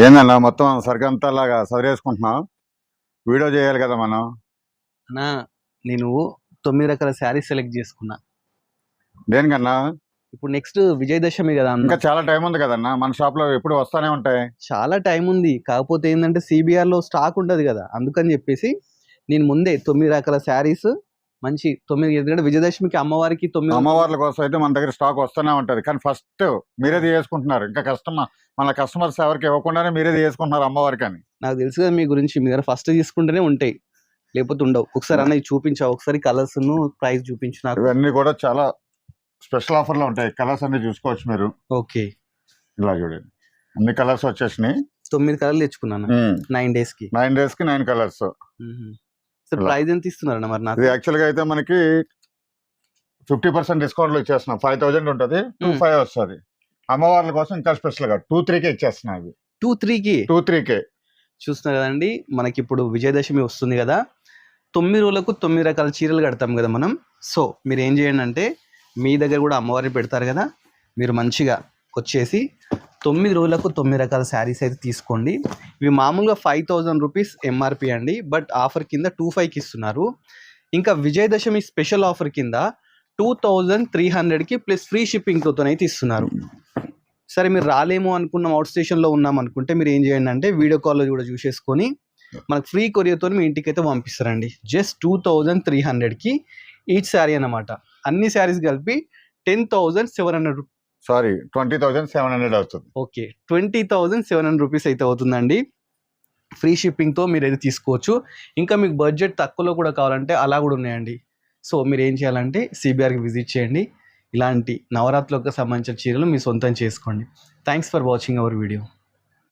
ఏందన్నా మొత్తం సరికంతా లాగా సదిరేసుకుంటున్నావు? వీడియో చేయాలి కదా మనం. అన్నా నేను 9 రకాల శారీస్ సెలెక్ట్ చేసుకున్నా. దేనికన్నా? ఇప్పుడు నెక్స్ట్ విజయదశమి కదా అన్న. ఇంకా చాలా టైం ఉంది కదన్నా, మన షాప్ లో ఎప్పుడు వస్తానే ఉంటాయి. చాలా టైం ఉంది, కాకపోతే ఏంటంటే CBR లో స్టాక్ ఉండదు కదా, అందుకని చెప్పేసి నేను ముందే 9 రకాల శారీస్ మంచి 9, ఎందుకంటే విజయదశమికి అమ్మవారికి 9 అమ్మవార్ల కోసం అయితే మన దగ్గర స్టాక్ వస్తూనే ఉంటది. కానీ ఫస్ట్ మీరే తీసుకుంటున్నారు, ఇంకా మన కస్టమర్స్ ఎవరికి ఇవ్వకుండానే మీరే తీసుకుంటున్నారు అమ్మవారికి అని. నాకు తెలుసు కదా మీ గురించి, మీ దగ్గర ఫస్ట్ తీసుకుంటేనే ఉంటాయి, లేకపోతే ఉండవు. ఒకసారి అన్న ఇది చూపించావు, ఒకసారి కలర్స్ ప్రైస్ చూపించు నాకు. ఇవన్నీ కూడా చాలా స్పెషల్ ఆఫర్ లో ఉంటాయి. కలర్స్ అన్ని చూసుకోవచ్చు మీరు. ఓకే, ఇలా చూడండి, అన్ని కలర్స్ వచ్చేసినాయి. 9 కలర్లు తెచ్చుకున్నాను 9 days కి. 9 days కి 9 కలర్స్. ప్రైస్ ఎంత ఇస్తున్నారన్న మరి నాకు? ఇది యాక్చువల్ గా అయితే మనకి 50% డిస్కౌంట్ లో ఇచ్చేస్తున్నాం. 5000 ఉంటుంది, 25 వస్తుంది. అమ్మవార్ల కోసం ఇంకా స్పెషల్ గా 2-3K ఇచ్చేస్తున్నాం. అవి 2-3K చూస్తున్నారు కదండి. మనకి ఇప్పుడు విజయదశమి వస్తుంది కదా, 9 రోజులకు 9 రకాల చీరలు కడతాం కదా మనం. సో మీరు ఏం చేయండి అంటే, మీ దగ్గర కూడా అమ్మవారిని పెడతారు కదా, మీరు మంచిగా వచ్చేసి 9 రోజులకు 9 రకాల శారీస్ అయితే తీసుకోండి. ఇవి మామూలుగా 5000 రూపీస్ MRP అండి, బట్ ఆఫర్ కింద 25కి ఇస్తున్నారు. ఇంకా విజయదశమి స్పెషల్ ఆఫర్ కింద 2300కి ప్లస్ ఫ్రీ షిప్పింగ్తో అయితే ఇస్తున్నారు. సరే మీరు రాలేమో అనుకున్నాం, అవుట్ స్టేషన్లో ఉన్నాం అనుకుంటే మీరు ఏం చేయండి అంటే, వీడియో కాల్లో కూడా చూసేసుకొని మనకు ఫ్రీ కొరియర్తో మీ ఇంటికి అయితే పంపిస్తారండి. జస్ట్ 2300కి ఈచ్ శారీ అన్నమాట. అన్ని శారీస్ కలిపి 10,700. సారీ 20,700 అవుతుంది. ఓకే, 20,700 రూపీస్ అయితే అవుతుందండి. ఫ్రీ షిప్పింగ్తో మీరు అయితే తీసుకోవచ్చు. ఇంకా మీకు బడ్జెట్ తక్కువలో కూడా కావాలంటే అలా కూడా ఉన్నాయండి. సో మీరు ఏం చేయాలంటే CBRకి విజిట్ చేయండి, ఇలాంటి నవరాత్రులకు సంబంధించిన చీరలు మీ సొంతం చేసుకోండి. Thanks for watching our video.